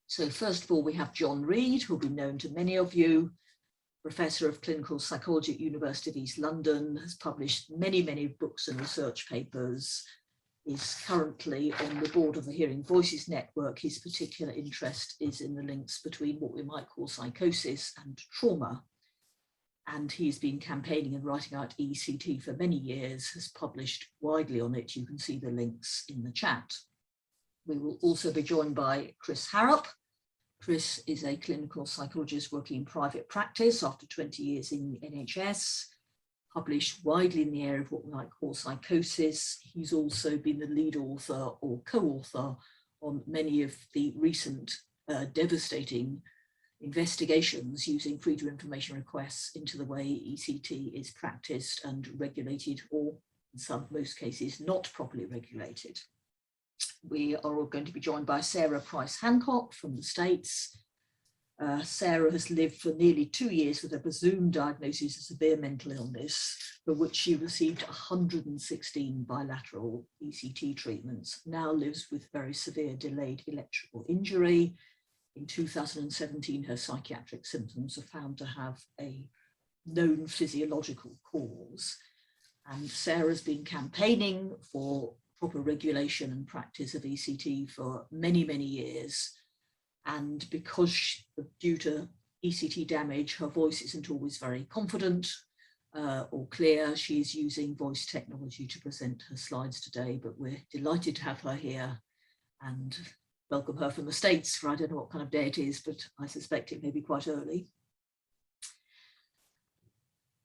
So first of all, we have John Reid, who will be known to many of you, Professor of Clinical Psychology at University of East London, has published many, many books and research papers, is currently on the board of the Hearing Voices Network. His particular interest is in the links between what we might call psychosis and trauma. And he's been campaigning and writing out ECT for many years, has published widely on it. You can see the links in the chat. We will also be joined by Chris Harrop. Chris is a clinical psychologist working in private practice after 20 years in the NHS, published widely in the area of what we might call psychosis. He's also been the lead author or co-author on many of the recent devastating investigations using freedom of information requests into the way ECT is practiced and regulated, or in most cases not properly regulated. We are all going to be joined by Sarah Price Hancock from the States. Sarah has lived for nearly 2 years with a presumed diagnosis of severe mental illness, for which she received 116 bilateral ECT treatments, now lives with very severe delayed electrical injury. In 2017, her psychiatric symptoms were found to have a known physiological cause. And Sarah's been campaigning for proper regulation and practice of ECT for many, many years. And because due to ECT damage, her voice isn't always very confident or clear. She's using voice technology to present her slides today, but we're delighted to have her here and welcome her from the States for I don't know what kind of day it is, but I suspect it may be quite early.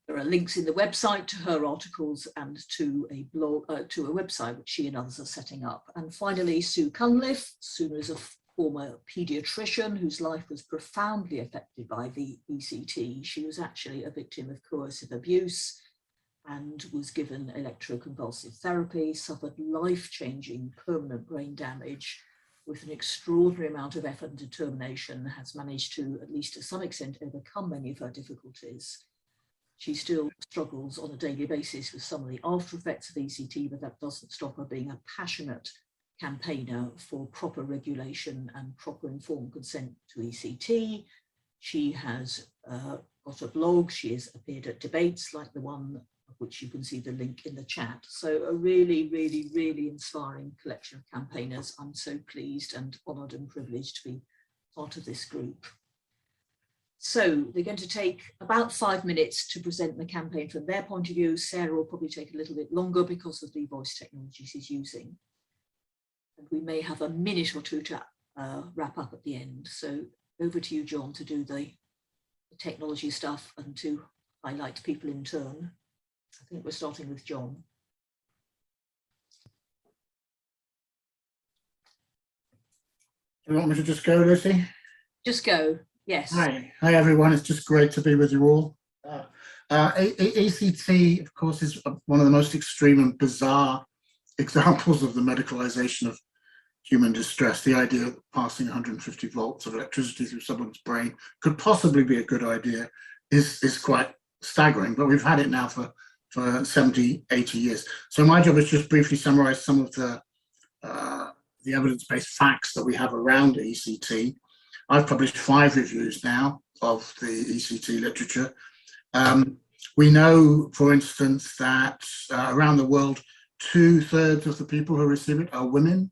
There are links in the website to her articles and to a blog, to a website which she and others are setting up. And finally, Sue Cunliffe. Sue is a former paediatrician whose life was profoundly affected by the ECT. She was actually a victim of coercive abuse and was given electroconvulsive therapy, suffered life-changing permanent brain damage with an extraordinary amount of effort and determination, has managed to, at least to some extent, overcome many of her difficulties. She still struggles on a daily basis with some of the after effects of ECT, but that doesn't stop her being a passionate campaigner for proper regulation and proper informed consent to ECT. She has got a blog. She has appeared at debates like the one of which you can see the link in the chat. So a really, really, really inspiring collection of campaigners. I'm so pleased and honoured and privileged to be part of this group. So they're going to take about 5 minutes to present the campaign from their point of view. Sarah will probably take a little bit longer because of the voice technology she's using. And we may have a minute or two to wrap up at the end. So over to you, John, to do the technology stuff and to highlight people in turn. I think we're starting with John. Do you want me to just go, Lucy? Just go. Yes. Hi everyone. It's just great to be with you all. ECT, of course, is one of the most extreme and bizarre examples of the medicalization of human distress. The idea that passing 150 volts of electricity through someone's brain could possibly be a good idea is quite staggering, but we've had it now for 70, 80 years. So my job is just briefly summarize some of the evidence-based facts that we have around ECT. I've published 5 reviews now of the ECT literature. We know, for instance, that around the world, 2/3 of the people who receive it are women.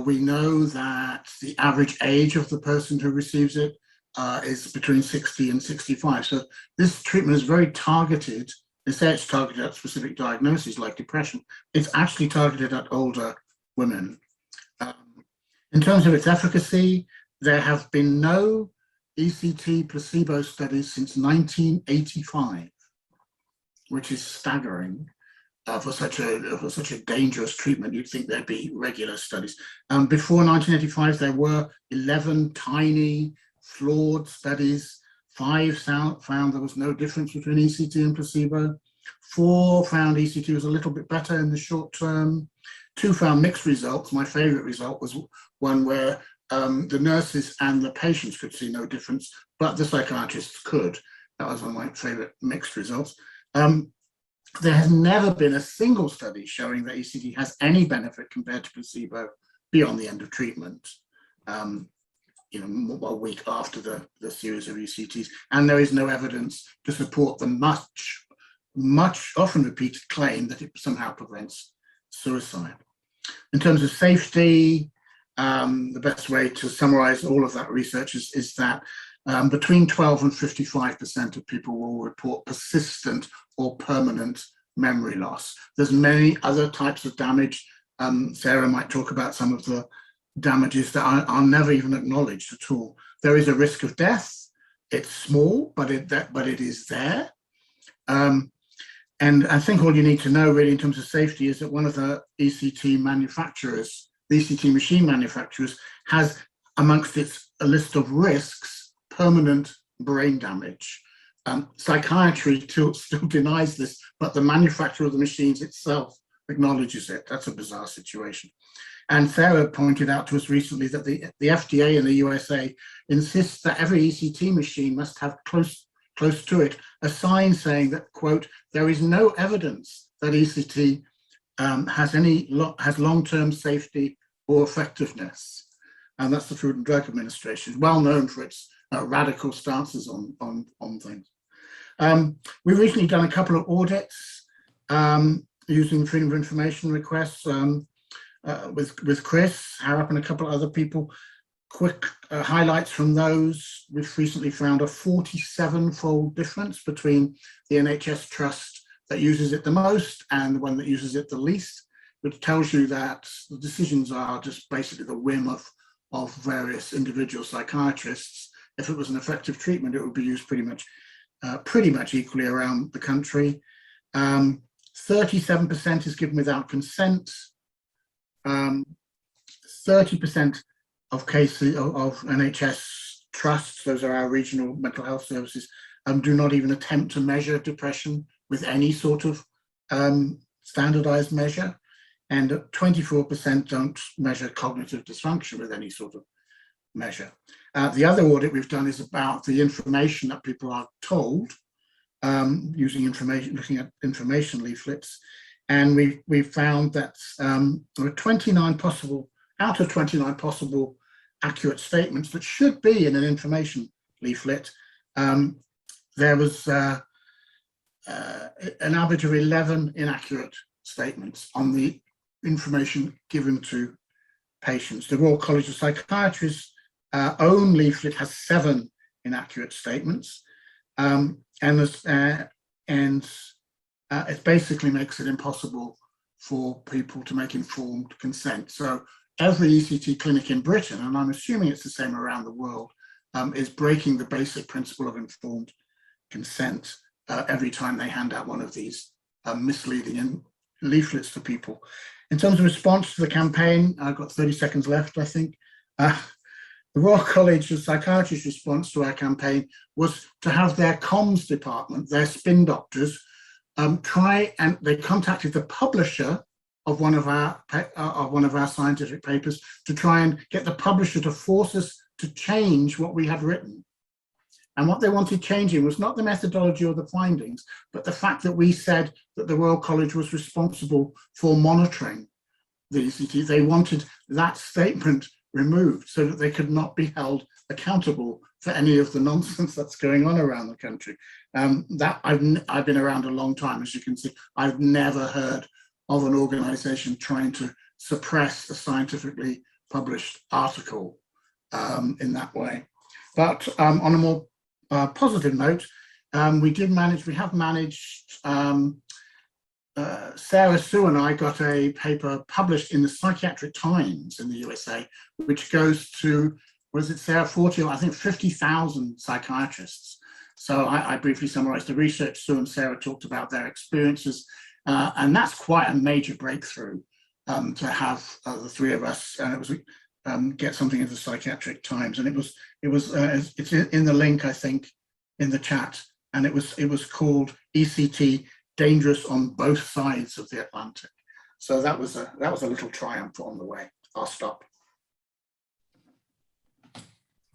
We know that the average age of the person who receives it is between 60 and 65. So this treatment is very targeted. They say it's targeted at specific diagnoses like depression. It's actually targeted at older women. In terms of its efficacy, there have been no ECT placebo studies since 1985, which is staggering. For such a dangerous treatment, you'd think there'd be regular studies. Before 1985, there were 11 tiny, flawed studies. 5 found there was no difference between ECT and placebo. 4 found ECT was a little bit better in the short term. 2 found mixed results. My favorite result was one where the nurses and the patients could see no difference, but the psychiatrists could. That was one of my favorite mixed results. There has never been a single study showing that ECT has any benefit compared to placebo beyond the end of treatment. a week after the series of ECTs, and there is no evidence to support the much often repeated claim that it somehow prevents suicide. In terms of safety, the best way to summarize all of that research is that between 12 and 55% of people will report persistent or permanent memory loss. There's many other types of damage. Sarah might talk about some of the damages that are never even acknowledged at all. There is a risk of death. It's small, but it is there. And I think all you need to know really in terms of safety is that one of the ECT manufacturers, the ECT machine manufacturers, has amongst its a list of risks, permanent brain damage. Psychiatry still denies this, but the manufacturer of the machines itself acknowledges it. That's a bizarre situation. And Sarah pointed out to us recently that the FDA in the USA insists that every ECT machine must have close to it a sign saying that, quote, there is no evidence that ECT has long-term safety or effectiveness. And that's the Food and Drug Administration, well known for its radical stances on things. We've recently done a couple of audits using Freedom of Information requests with Chris Harrop and a couple of other people. Quick highlights from those: we've recently found a 47-fold difference between the NHS trust that uses it the most and the one that uses it the least, which tells you that the decisions are just basically the whim of various individual psychiatrists. If it was an effective treatment, it would be used pretty much equally around the country. 37% is given without consent. 30% of cases of NHS trusts, those are our regional mental health services, do not even attempt to measure depression with any sort of standardized measure. And 24% don't measure cognitive dysfunction with any sort of measure. The other audit we've done is about the information that people are told using information, looking at information leaflets. And we found that there are 29 possible, out of 29 possible accurate statements that should be in an information leaflet, there was an average of 11 inaccurate statements on the information given to patients. The Royal College of Psychiatrists' own leaflet has 7 inaccurate statements, and it basically makes it impossible for people to make informed consent. So every ECT clinic in Britain, and I'm assuming it's the same around the world, is breaking the basic principle of informed consent every time they hand out one of these misleading leaflets to people. In terms of response to the campaign, I've got 30 seconds left, I think. The Royal College of Psychiatrists' response to our campaign was to have their comms department, their spin doctors, they contacted the publisher of one of our scientific papers to try and get the publisher to force us to change what we had written. And what they wanted changing was not the methodology or the findings, but the fact that we said that the Royal College was responsible for monitoring the ECT. They wanted that statement removed so that they could not be held accountable for any of the nonsense that's going on around the country. That I've been around a long time, as you can see. I've never heard of an organization trying to suppress a scientifically published article in that way. But on a more positive note, we have managed, Sarah, Sue and I got a paper published in the Psychiatric Times in the USA, which goes to, was it Sarah, 40 or I think 50,000 psychiatrists. So I briefly summarized the research. Sue and Sarah talked about their experiences, and that's quite a major breakthrough to have the three of us, and it was get something into the Psychiatric Times, and it's in the link, I think, in the chat, and it was called ECT Dangerous on Both Sides of the Atlantic. So that was a little triumph on the way. I'll stop.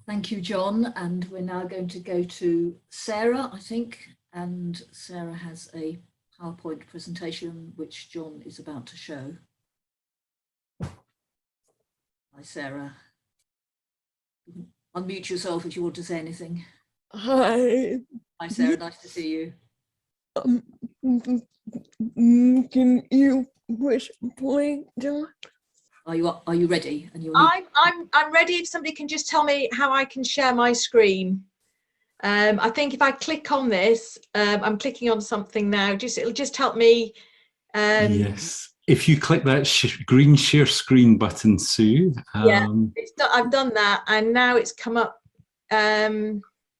Thank you, John. And we're now going to go to Sarah, I think, and Sarah has a PowerPoint presentation which John is about to show. Hi, Sarah. Unmute yourself if you want to say anything. Hi. Hi, Sarah. Nice to see you. Can you push play, John? Are you ready? And you'll need... I'm ready. If somebody can just tell me how I can share my screen. I think if I click on this, I'm clicking on something now. It'll just help me. Yes. If you click that green share screen button, Sue. Yeah, I've done that, and now it's come up.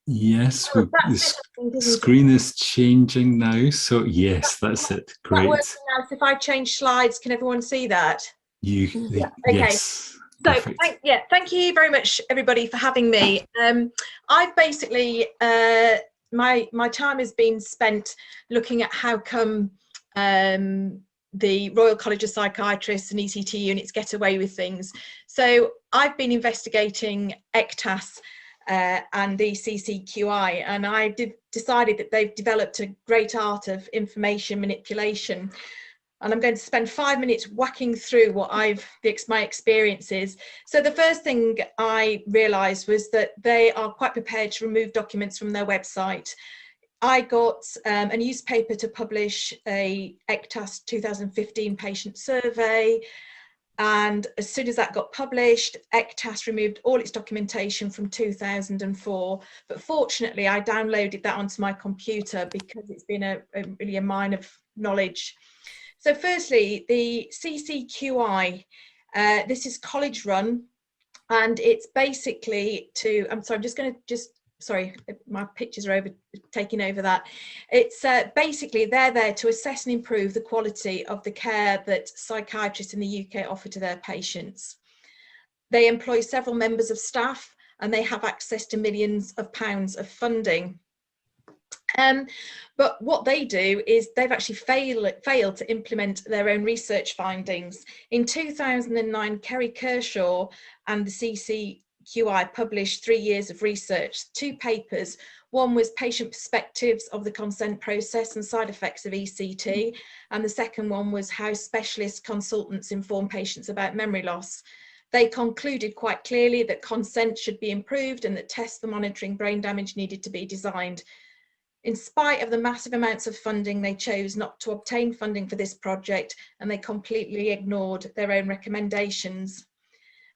Yes, Oh, the screen is changing now. So yes, that's it. Great. That works now. So if I change slides, can everyone see that? Okay. Yes. So Perfect. thank you very much, everybody, for having me. I've basically my time has been spent looking at how come the Royal College of Psychiatrists and ECT units get away with things. So I've been investigating ECTAS and the CCQI, and I decided that they've developed a great art of information manipulation. And I'm going to spend 5 minutes whacking through what my experiences. So the first thing I realized was that they are quite prepared to remove documents from their website. I got a newspaper to publish a ECTAS 2015 patient survey. And as soon as that got published, ECTAS removed all its documentation from 2004. But fortunately, I downloaded that onto my computer because it's been really a mine of knowledge. So firstly, the CCQI, this is college run, and it's basically to, I'm sorry, I'm just going to sorry, my pictures are taking over that. It's basically, they're there to assess and improve the quality of the care that psychiatrists in the UK offer to their patients. They employ several members of staff, and they have access to millions of pounds of funding. But what they do is they've actually failed to implement their own research findings. In 2009, Kerry Kershaw and the CCQI published 3 years of research, 2 papers. One was patient perspectives of the consent process and side effects of ECT, and the second one was how specialist consultants inform patients about memory loss. They concluded quite clearly that consent should be improved and that tests for monitoring brain damage needed to be designed. In spite of the massive amounts of funding, they chose not to obtain funding for this project, and they completely ignored their own recommendations.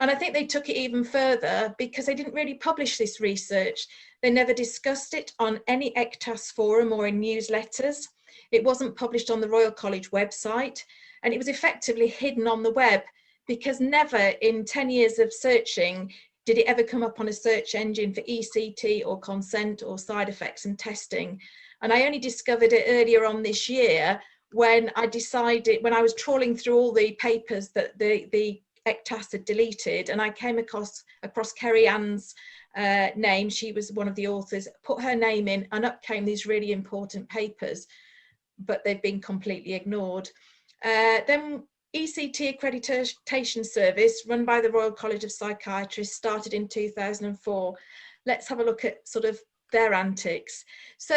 And I think they took it even further because they didn't really publish this research. They never discussed it on any ECTAS forum or in newsletters. It wasn't published on the Royal College website, and it was effectively hidden on the web because never in 10 years of searching did it ever come up on a search engine for ECT or consent or side effects and testing. And I only discovered it earlier on this year when I decided, when I was trawling through all the papers that the ECTAS had deleted, and I came across Kerry Ann's name. She was one of the authors, put her name in, and up came these really important papers, but they've been completely ignored. Then ECT accreditation service run by the Royal College of Psychiatrists started in 2004. Let's have a look at sort of their antics. So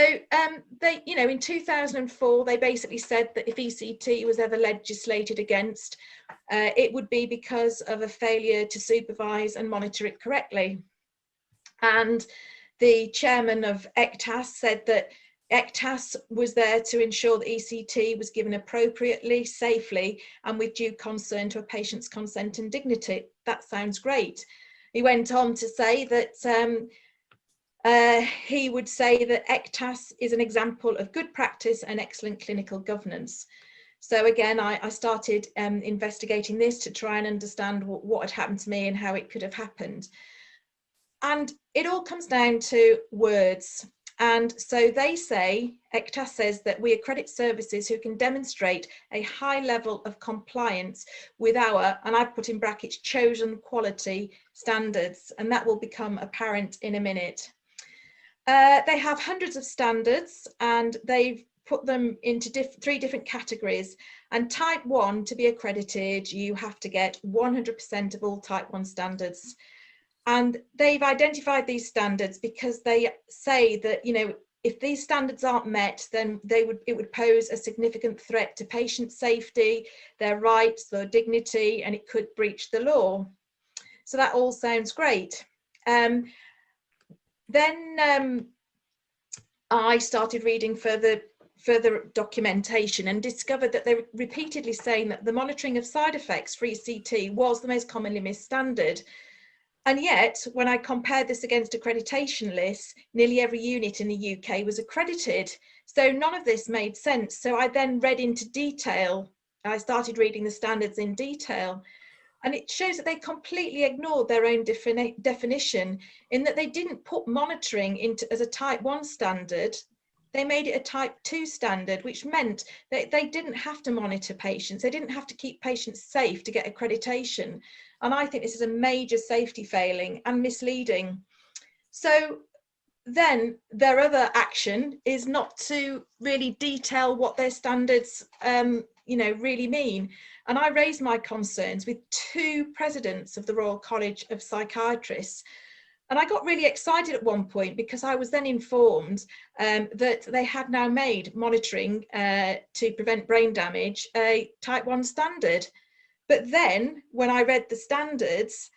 they, you know, in 2004, they basically said that if ECT was ever legislated against, it would be because of a failure to supervise and monitor it correctly. And the chairman of ECTAS said that ECTAS was there to ensure that ECT was given appropriately, safely, and with due concern to a patient's consent and dignity. That sounds great. He went on to say that he would say that ECTAS is an example of good practice and excellent clinical governance. So again, I started investigating this to try and understand what had happened to me and how it could have happened. And it all comes down to words. And so they say, ECTAS says that we accredit services who can demonstrate a high level of compliance with our, and I've put in brackets, chosen quality standards, and that will become apparent in a minute. They have hundreds of standards, and they've put them into 3 different categories. And type 1, to be accredited, you have to get 100% of all type 1 standards. And they've identified these standards because they say that, you know, if these standards aren't met, then it would pose a significant threat to patient safety, their rights, their dignity, and it could breach the law. So that all sounds great. then I started reading further documentation and discovered that they were repeatedly saying that the monitoring of side effects for ECT was the most commonly missed standard. And yet, when I compared this against accreditation lists, nearly every unit in the UK was accredited. So none of this made sense. So I then read into detail. I started reading the standards in detail. And it shows that they completely ignored their own definition, in that they didn't put monitoring as a type 1 standard. They made it a type 2 standard, which meant that they didn't have to monitor patients. They didn't have to keep patients safe to get accreditation. And I think this is a major safety failing and misleading. So then their other action is not to really detail what their standards really mean. And I raised my concerns with 2 presidents of the Royal College of Psychiatrists. And I got really excited at one point, because I was then informed that they had now made monitoring to prevent brain damage a type 1 standard. But then when I read the standards,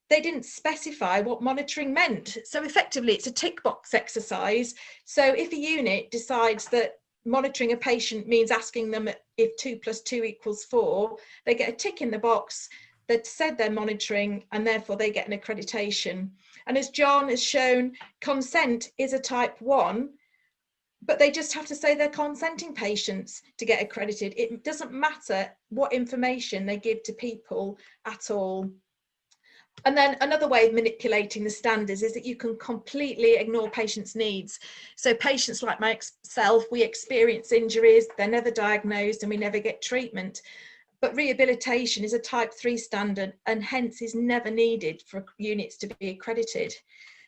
they didn't specify what monitoring meant. So effectively, it's a tick box exercise. So if a unit decides that monitoring a patient means asking them if 2 + 2 = 4, they get a tick in the box that said they're monitoring, and therefore they get an accreditation. And as John has shown, consent is a type 1, but they just have to say they're consenting patients to get accredited. It doesn't matter what information they give to people at all. And then another way of manipulating the standards is that you can completely ignore patients' needs. So patients like myself, we experience injuries, they're never diagnosed, and we never get treatment. But rehabilitation is a type 3 standard, and hence is never needed for units to be accredited.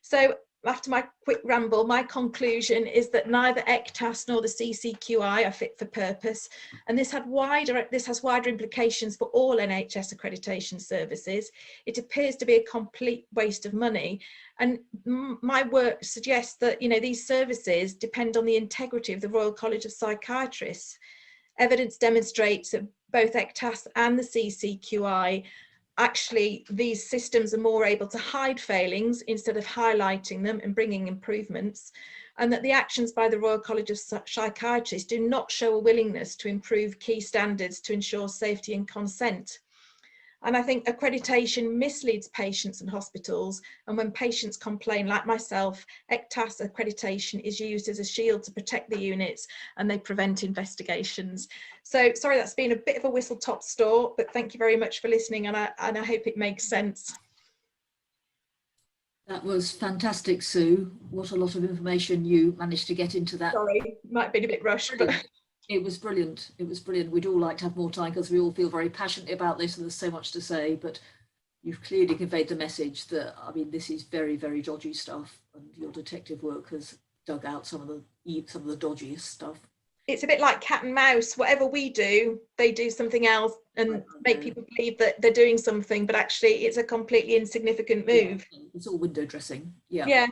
So after my quick ramble, my conclusion is that neither ECTAS nor the CCQI are fit for purpose, and this has wider implications for all NHS accreditation services. It appears to be a complete waste of money, and my work suggests that these services depend on the integrity of the Royal College of Psychiatrists. Evidence demonstrates that both ECTAS and the CCQI, actually these systems are more able to hide failings instead of highlighting them and bringing improvements, and that the actions by the Royal College of Psychiatrists do not show a willingness to improve key standards to ensure safety and consent. And I think accreditation misleads patients and hospitals, and when patients complain, like myself, ECTAS accreditation is used as a shield to protect the units, and they prevent investigations. So sorry, that's been a bit of a whistle-top tour, but thank you very much for listening, and I hope it makes sense. That was fantastic, Sue. What a lot of information you managed to get into that. Sorry, might have been a bit rushed, but it was brilliant. It was brilliant. We'd all like to have more time, because we all feel very passionately about this and there's so much to say, but you've clearly conveyed the message that, I mean, this is very, very dodgy stuff, and your detective work has dug out some of the dodgiest stuff. It's a bit like cat and mouse. Whatever we do, they do something else and make people believe that they're doing something, but actually it's a completely insignificant move. Yeah, it's all window dressing. Yeah. Yeah.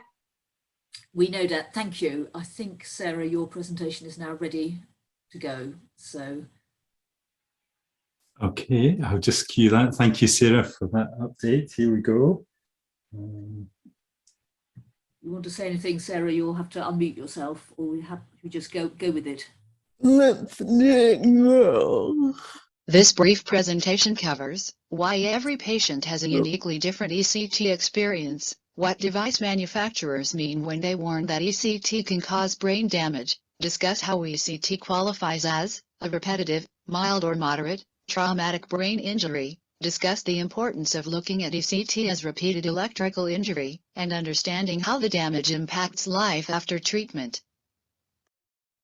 We know that. Thank you. I think, Sarah, your presentation is now ready to go. So. Okay, I'll just cue that. Thank you, Sarah, for that update. Here we go. You want to say anything, Sarah? You'll have to unmute yourself, or we just go with it. Let's go. This brief presentation covers why every patient has a uniquely different ECT experience, what device manufacturers mean when they warn that ECT can cause brain damage, discuss how ECT qualifies as a repetitive, mild or moderate, traumatic brain injury, discuss the importance of looking at ECT as repeated electrical injury, and understanding how the damage impacts life after treatment.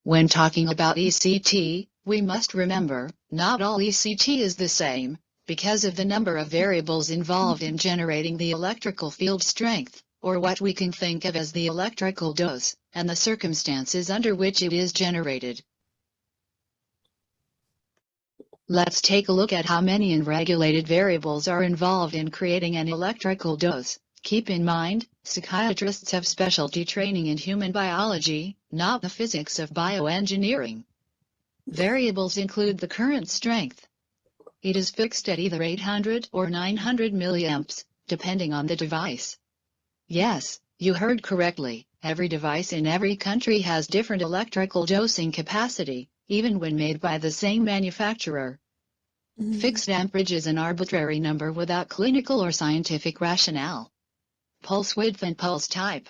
When talking about ECT, we must remember, not all ECT is the same, because of the number of variables involved in generating the electrical field strength, or what we can think of as the electrical dose, and the circumstances under which it is generated. Let's take a look at how many unregulated variables are involved in creating an electrical dose. Keep in mind, psychiatrists have specialty training in human biology, not the physics of bioengineering. Variables include the current strength. It is fixed at either 800 or 900 milliamps, depending on the device. Yes, You heard correctly, every device in every country has different electrical dosing capacity, even when made by the same manufacturer. Fixed amperage is an arbitrary number without clinical or scientific rationale. Pulse width and pulse type.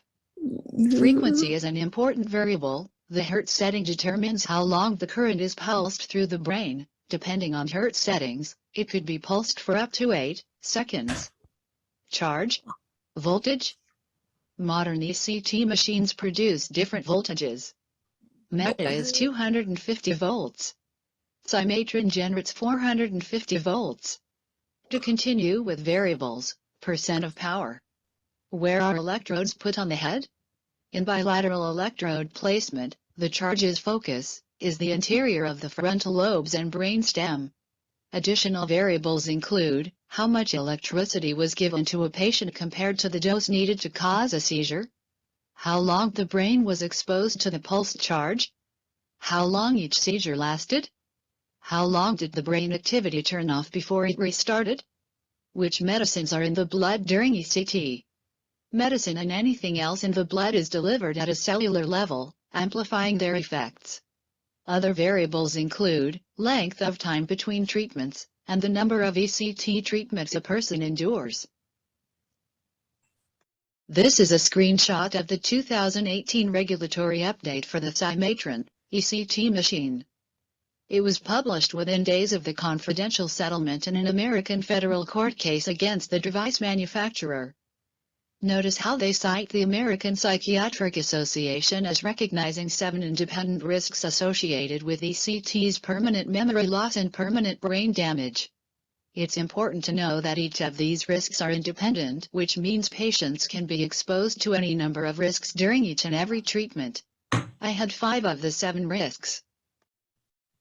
Frequency is an important variable. The Hertz setting determines how long the current is pulsed through the brain. Depending on Hertz settings, it could be pulsed for up to 8 seconds. Charge. Voltage. Modern ECT machines produce different voltages. Meta is 250 volts. Symatron generates 450 volts. To continue with variables, percent of power. Where are electrodes put on the head? In bilateral electrode placement, the charge's focus is the interior of the frontal lobes and brain stem. Additional variables include how much electricity was given to a patient compared to the dose needed to cause a seizure, how long the brain was exposed to the pulsed charge, how long each seizure lasted, how long did the brain activity turn off before it restarted, which medicines are in the blood during ECT. Medicine and anything else in the blood is delivered at a cellular level, amplifying their effects. Other variables include length of time between treatments, and the number of ECT treatments a person endures. This is a screenshot of the 2018 regulatory update for the Symatron ECT machine. It was published within days of the confidential settlement in an American federal court case against the device manufacturer. Notice how they cite the American Psychiatric Association as recognizing 7 independent risks associated with ECT's permanent memory loss and permanent brain damage. It's important to know that each of these risks are independent, which means patients can be exposed to any number of risks during each and every treatment. I had 5 of the 7 risks.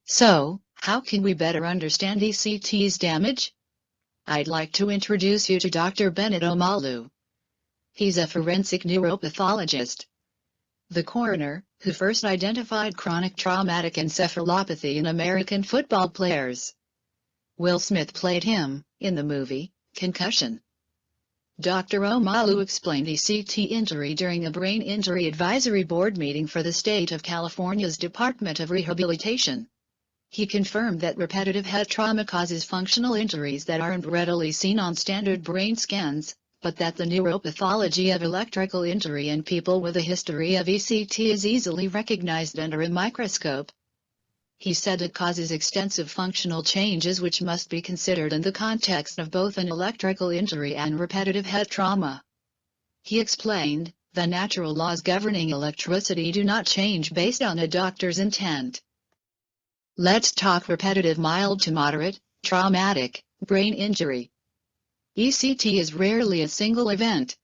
So, how can we better understand ECT's damage? I'd like to introduce you to Dr. Bennett Omalu. He's a forensic neuropathologist. The coroner, who first identified chronic traumatic encephalopathy in American football players. Will Smith played him, in the movie, Concussion. Dr. Omalu explained ECT injury during a Brain Injury Advisory Board meeting for the state of California's Department of Rehabilitation. He confirmed that repetitive head trauma causes functional injuries that aren't readily seen on standard brain scans, but that the neuropathology of electrical injury in people with a history of ECT is easily recognized under a microscope. He said it causes extensive functional changes which must be considered in the context of both an electrical injury and repetitive head trauma. He explained, the natural laws governing electricity do not change based on a doctor's intent. Let's talk repetitive mild to moderate, traumatic, brain injury. ECT is rarely a single event.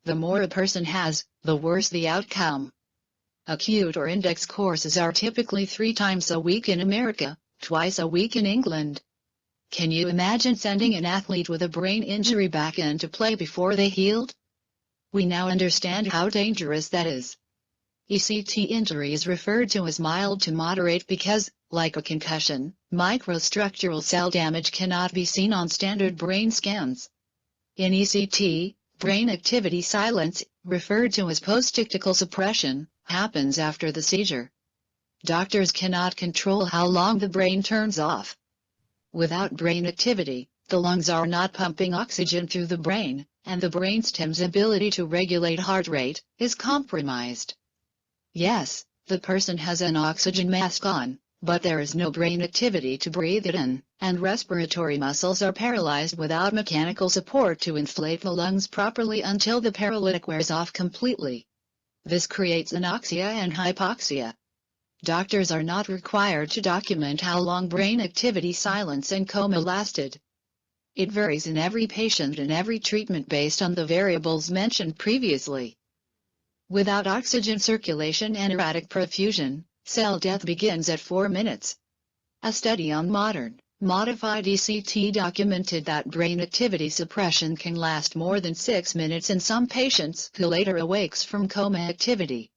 The more a person has, the worse the outcome. Acute or index courses are typically 3 times a week in America, twice a week in England. Can you imagine sending an athlete with a brain injury back in to play before they healed? We now understand how dangerous that is. ECT injury is referred to as mild to moderate because, like a concussion, microstructural cell damage cannot be seen on standard brain scans. In ECT, brain activity silence, referred to as post-ictical suppression, happens after the seizure. Doctors cannot control how long the brain turns off. Without brain activity, the lungs are not pumping oxygen through the brain, and the brainstem's ability to regulate heart rate is compromised. Yes, the person has an oxygen mask on, but there is no brain activity to breathe it in, and respiratory muscles are paralyzed without mechanical support to inflate the lungs properly until the paralytic wears off completely. This creates anoxia and hypoxia. Doctors are not required to document how long brain activity silence and coma lasted. It varies in every patient and every treatment based on the variables mentioned previously. Without oxygen circulation and erratic perfusion, cell death begins at 4 minutes. A study on modern, modified ECT documented that brain activity suppression can last more than 6 minutes in some patients who later awakes from coma activity.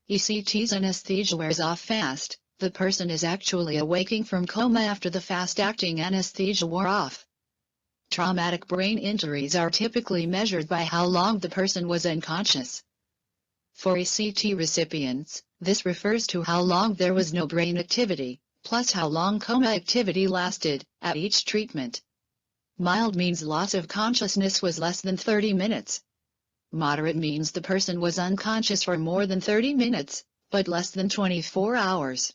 ECT's anesthesia wears off fast. The person is actually awaking from coma after the fast-acting anesthesia wore off. Traumatic brain injuries are typically measured by how long the person was unconscious. For ECT recipients, this refers to how long there was no brain activity, plus how long coma activity lasted at each treatment. Mild means loss of consciousness was less than 30 minutes. Moderate means the person was unconscious for more than 30 minutes, but less than 24 hours.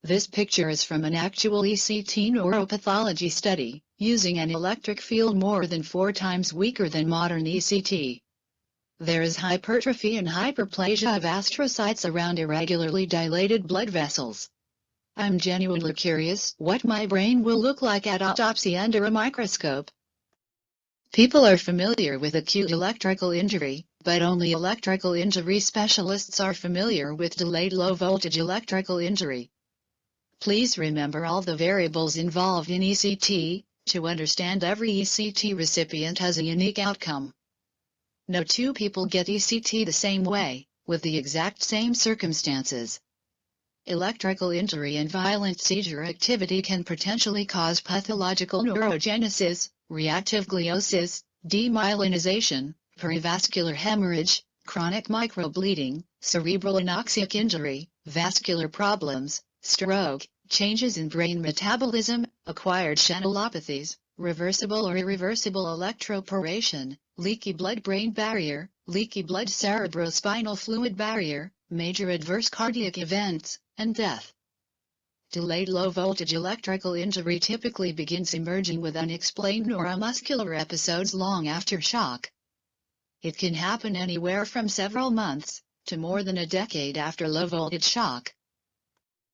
This picture is from an actual ECT neuropathology study, using an electric field more than 4 times weaker than modern ECT. There is hypertrophy and hyperplasia of astrocytes around irregularly dilated blood vessels. I'm genuinely curious what my brain will look like at autopsy under a microscope. People are familiar with acute electrical injury, but only electrical injury specialists are familiar with delayed low-voltage electrical injury. Please remember all the variables involved in ECT. To understand, every ECT recipient has a unique outcome. No two people get ECT the same way, with the exact same circumstances. Electrical injury and violent seizure activity can potentially cause pathological neurogenesis, reactive gliosis, demyelinization, perivascular hemorrhage, chronic microbleeding, cerebral anoxic injury, vascular problems, stroke, changes in brain metabolism, acquired channelopathies, reversible or irreversible electroporation, leaky blood-brain barrier, leaky blood cerebrospinal fluid barrier, major adverse cardiac events, and death. Delayed low-voltage electrical injury typically begins emerging with unexplained neuromuscular episodes long after shock. It can happen anywhere from several months to more than a decade after low-voltage shock.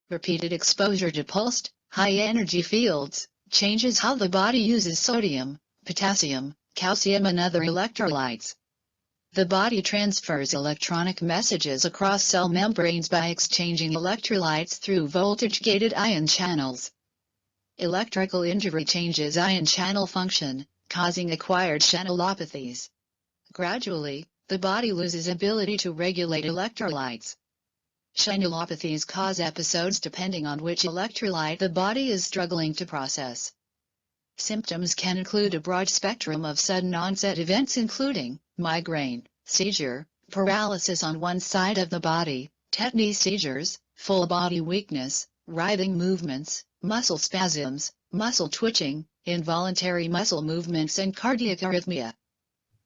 Repeated exposure to pulsed, high-energy fields changes how the body uses sodium, potassium, calcium and other electrolytes. The body transfers electronic messages across cell membranes by exchanging electrolytes through voltage-gated ion channels. Electrical injury changes ion channel function, causing acquired channelopathies. Gradually, the body loses ability to regulate electrolytes. Channelopathies cause episodes depending on which electrolyte the body is struggling to process. Symptoms can include a broad spectrum of sudden onset events including migraine, seizure, paralysis on one side of the body, tetany seizures, full body weakness, writhing movements, muscle spasms, muscle twitching, involuntary muscle movements and cardiac arrhythmia.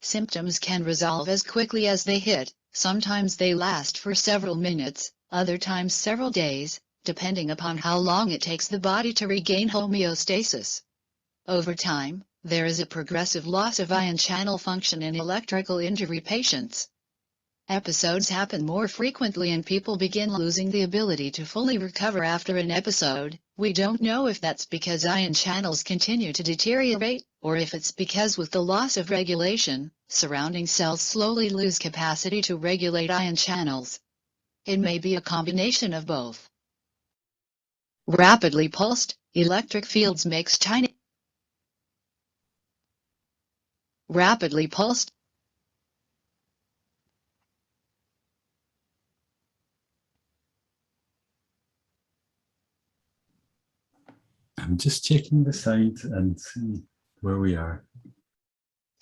Symptoms can resolve as quickly as they hit, sometimes they last for several minutes, other times several days, depending upon how long it takes the body to regain homeostasis. Over time, there is a progressive loss of ion channel function in electrical injury patients. Episodes happen more frequently and people begin losing the ability to fully recover after an episode. We don't know if that's because ion channels continue to deteriorate, or if it's because with the loss of regulation, surrounding cells slowly lose capacity to regulate ion channels. It may be a combination of both. Rapidly pulsed electric fields makes tiny rapidly pulsed I'm just checking the site and see where we are.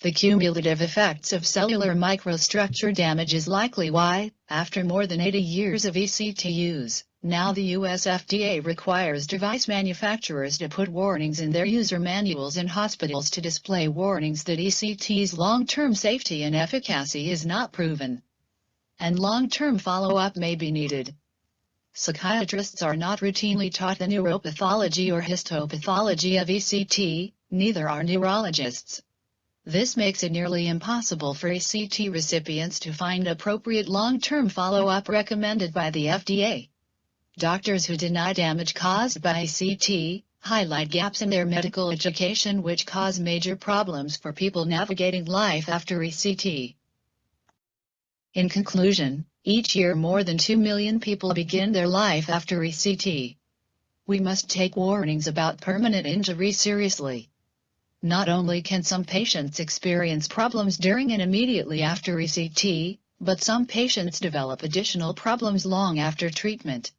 The cumulative effects of cellular microstructure damage is likely why, after more than 80 years of ECT use, now the US FDA requires device manufacturers to put warnings in their user manuals and hospitals to display warnings that ECT's long-term safety and efficacy is not proven, and long-term follow-up may be needed. Psychiatrists are not routinely taught the neuropathology or histopathology of ECT, neither are neurologists. This makes it nearly impossible for ECT recipients to find appropriate long-term follow-up recommended by the FDA. Doctors who deny damage caused by ECT highlight gaps in their medical education which cause major problems for people navigating life after ECT. In conclusion, each year more than 2 million people begin their life after ECT. We must take warnings about permanent injury seriously. Not only can some patients experience problems during and immediately after ECT, but some patients develop additional problems long after treatment.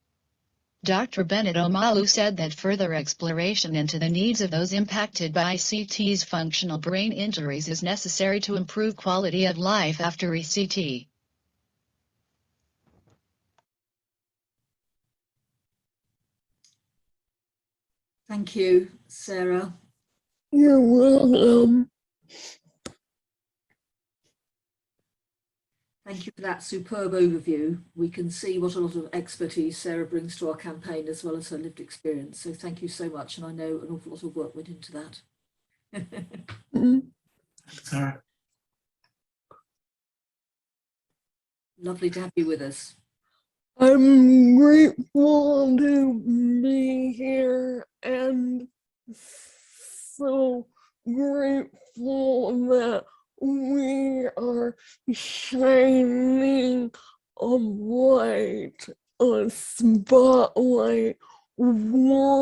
Dr. Bennett Omalu said that further exploration into the needs of those impacted by ECT's functional brain injuries is necessary to improve quality of life after ECT. Thank you, Sarah. You're welcome. Thank you for that superb overview. We can see what a lot of expertise Sarah brings to our campaign, as well as her lived experience. So thank you so much. And I know an awful lot of work went into that. Sarah. Lovely to have you with us. I'm grateful to be here and so grateful that we are shining a light, a spotlight worldwide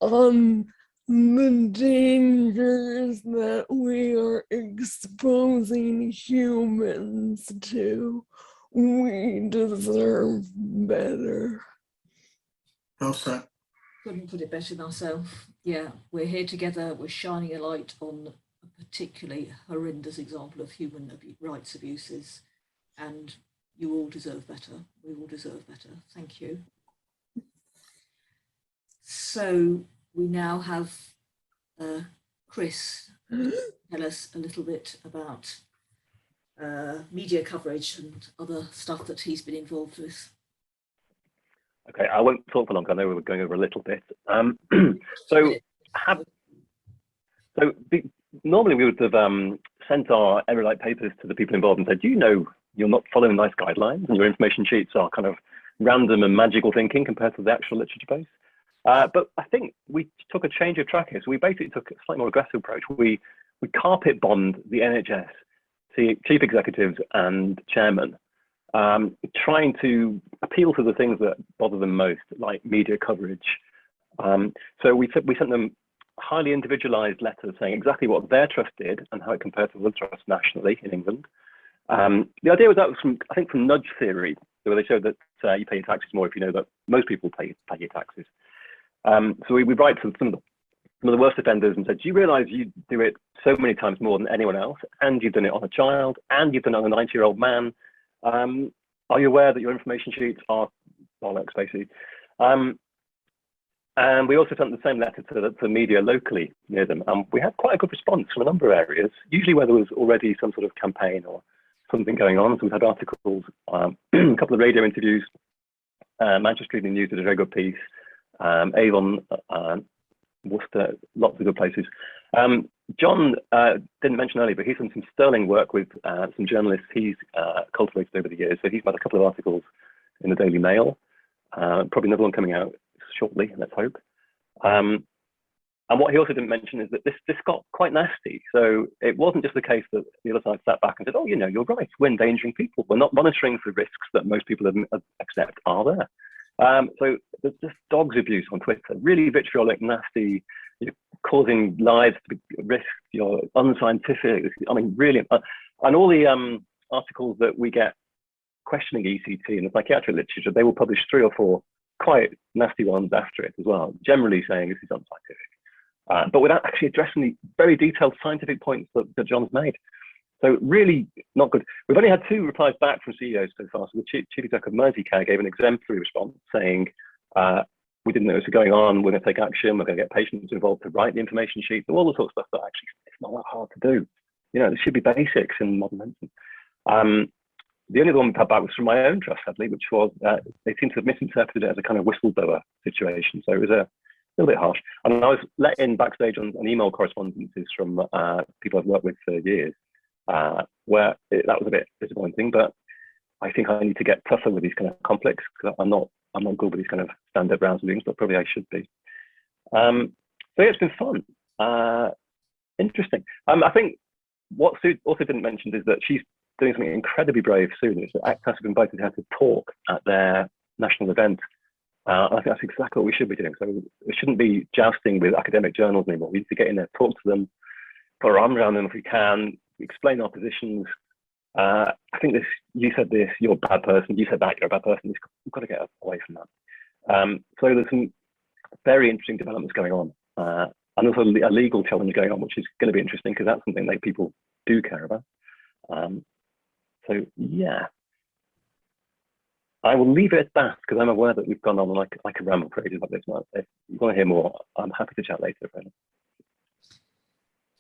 on the dangers that we are exposing humans to. We deserve better. Well said. Couldn't put it better myself. Yeah, we're here together. We're shining a light on a particularly horrendous example of human rights abuses, and you all deserve better. We all deserve better. Thank you. So we now have Chris tell us a little bit about media coverage and other stuff that he's been involved with. Okay, I won't talk for long. I know we were going over a little bit. Normally we would have sent our Everlight papers to the people involved and said, do you know you're not following nice guidelines and your information sheets are kind of random and magical thinking compared to the actual literature base? But I think we took a change of track here. So we basically took a slightly more aggressive approach. We carpet bombed the NHS, chief executives and chairmen, trying to appeal to the things that bother them most, like media coverage. So we sent them highly individualized letters saying exactly what their trust did and how it compared to other trusts nationally in England. The idea was from nudge theory, where they showed that you pay your taxes more if you know that most people pay your taxes. So we write to some of the worst offenders and said, do you realize you do it so many times more than anyone else, and you've done it on a child, and you've done it on a 90-year-old man? Are you aware that your information sheets are bollocks, basically? And we also sent the same letter to the media locally near them. And we had quite a good response from a number of areas, usually where there was already some sort of campaign or something going on. So we've had articles, a couple of radio interviews, Manchester Evening News did a very good piece, Avon, Worcester, lots of good places. John didn't mention earlier, but he's done some sterling work with some journalists he's cultivated over the years. So he's got a couple of articles in the Daily Mail, probably another one coming out shortly, let's hope. And what he also didn't mention is that this got quite nasty. So it wasn't just the case that the other side sat back and said, oh, you know, you're right, we're endangering people. We're not monitoring for risks that most people accept are there. So there's just dogs abuse on Twitter, really vitriolic, nasty, you're causing lives to be risked, you're unscientific. I mean, really, and all the articles that we get questioning ECT in the psychiatric literature, they will publish 3 or 4 quite nasty ones after it as well, generally saying this is unscientific, but without actually addressing the very detailed scientific points that John's made. So really not good. We've only had 2 replies back from CEOs so far. So the chief exec of Merseycare gave an exemplary response saying, we didn't know this was going on, we're going to take action, we're going to get patients involved to write the information sheets, and all the sorts of stuff that actually it's not that hard to do. You know, there should be basics in modern medicine. The only one we've had back was from my own trust, sadly, which was they seem to have misinterpreted it as a kind of whistleblower situation. So it was a little bit harsh. And I was let in backstage on email correspondences from people I've worked with for years, where that was a bit disappointing. But I think I need to get tougher with these kind of conflicts, because I'm not good with these kind of stand-up rounds and things, but probably I should be. So yeah, it's been fun, interesting. I think what Sue also didn't mention is that she's doing something incredibly brave soon. Is that ACTAS have invited her to talk at their national event. I think that's exactly what we should be doing. So we shouldn't be jousting with academic journals anymore. We need to get in there, talk to them, put our arm around them if we can, explain our positions. I think this, you said this, you're a bad person, you said that, you're a bad person. We've got to get away from that. So there's some very interesting developments going on. And also a legal challenge going on, which is going to be interesting because that's something that people do care about. So yeah, I will leave it at that because I'm aware that we've gone on like a ramble for ages like this. If you want to hear more, I'm happy to chat later.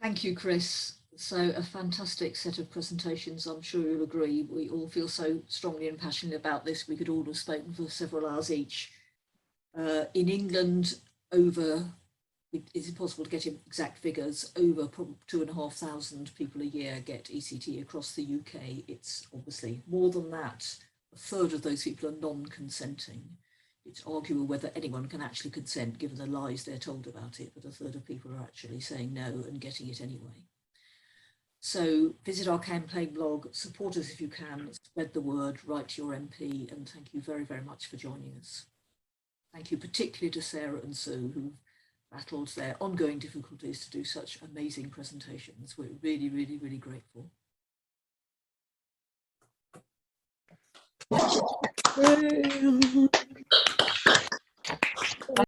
Thank you, Chris. So a fantastic set of presentations. I'm sure you'll agree. We all feel so strongly and passionately about this. We could all have spoken for several hours each. In England, it's impossible to get exact figures, over 2,500 people a year get ECT across the UK. It's obviously more than that. A third of those people are non-consenting. It's arguable whether anyone can actually consent given the lies they're told about it, but a third of people are actually saying no and getting it anyway. So visit our campaign blog, support us if you can, spread the word, write to your MP, and thank you very, very much for joining us. Thank you particularly to Sarah and Sue, who've battled their ongoing difficulties to do such amazing presentations. We're really, really, really grateful. Yay.